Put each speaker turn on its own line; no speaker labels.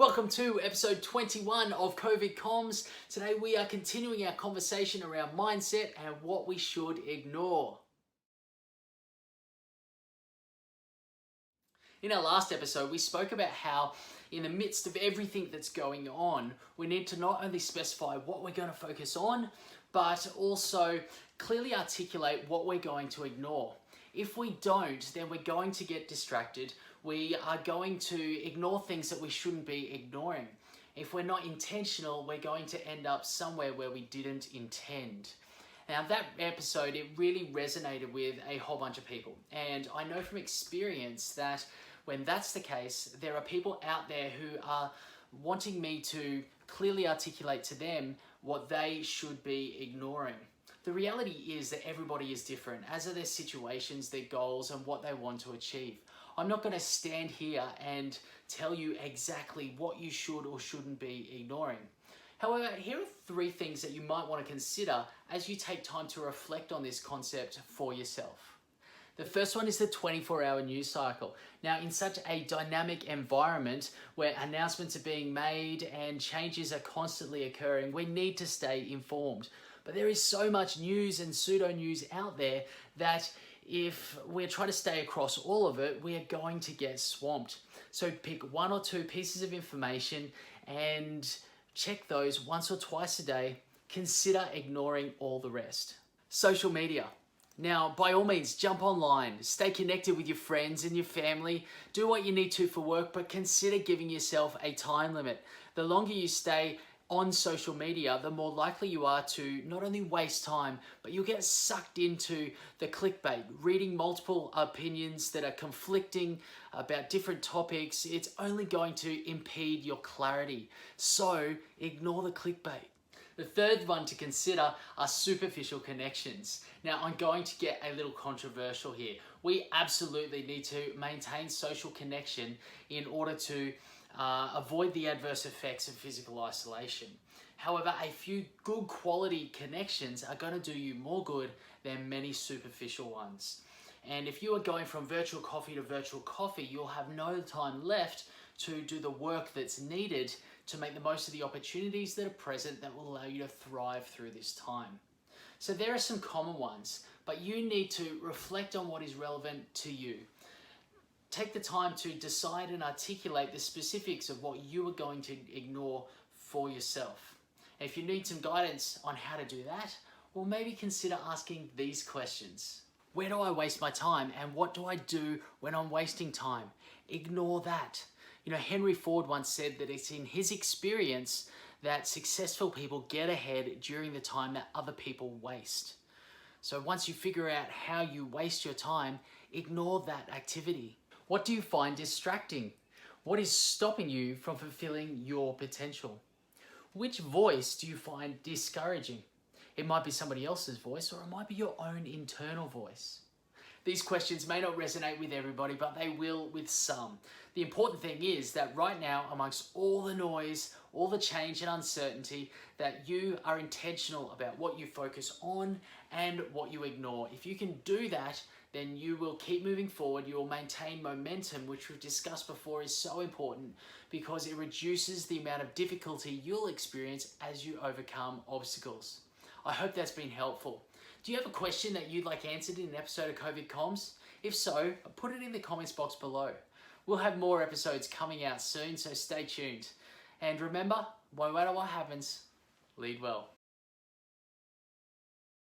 Welcome to episode 21 of COVID Comms. Today we are continuing our conversation around mindset and what we should ignore. In our last episode, we spoke about how in the midst of everything that's going on, we need to not only specify what we're going to focus on, but also clearly articulate what we're going to ignore. If we don't, then we're going to get distracted. We are going to ignore things that we shouldn't be ignoring. If we're not intentional, we're going to end up somewhere where we didn't intend. Now that episode, it really resonated with a whole bunch of people. And I know from experience that when that's the case, there are people out there who are wanting me to clearly articulate to them what they should be ignoring. The reality is that everybody is different, as are their situations, their goals, and what they want to achieve. I'm not going to stand here and tell you exactly what you should or shouldn't be ignoring. However, here are 3 things that you might want to consider as you take time to reflect on this concept for yourself. The first one is the 24-hour news cycle. Now, in such a dynamic environment where announcements are being made and changes are constantly occurring, we need to stay informed. But there is so much news and pseudo-news out there that if we're trying to stay across all of it, we are going to get swamped. So pick 1 or 2 pieces of information and check those once or twice a day. Consider ignoring all the rest. Social media. Now, by all means, jump online, stay connected with your friends and your family, do what you need to for work, but consider giving yourself a time limit. The longer you stay on social media, the more likely you are to not only waste time, but you'll get sucked into the clickbait, reading multiple opinions that are conflicting about different topics. It's only going to impede your clarity. So ignore the clickbait. The third one to consider are superficial connections. Now, I'm going to get a little controversial here. We absolutely need to maintain social connection in order to avoid the adverse effects of physical isolation. However, a few good quality connections are going to do you more good than many superficial ones. And if you are going from virtual coffee to virtual coffee, you'll have no time left to do the work that's needed to make the most of the opportunities that are present that will allow you to thrive through this time. So there are some common ones, but you need to reflect on what is relevant to you. Take the time to decide and articulate the specifics of what you are going to ignore for yourself. If you need some guidance on how to do that, well, maybe consider asking these questions. Where do I waste my time, and what do I do when I'm wasting time? Ignore that. You know, Henry Ford once said that it's in his experience that successful people get ahead during the time that other people waste. So once you figure out how you waste your time, ignore that activity. What do you find distracting? What is stopping you from fulfilling your potential? Which voice do you find discouraging? It might be somebody else's voice, or it might be your own internal voice. These questions may not resonate with everybody, but they will with some. The important thing is that right now, amongst all the noise, all the change and uncertainty, that you are intentional about what you focus on and what you ignore. If you can do that, then you will keep moving forward. You will maintain momentum, which we've discussed before is so important because it reduces the amount of difficulty you'll experience as you overcome obstacles. I hope that's been helpful. Do you have a question that you'd like answered in an episode of COVID Comms? If so, put it in the comments box below. We'll have more episodes coming out soon, so stay tuned. And remember, no matter what happens, lead well.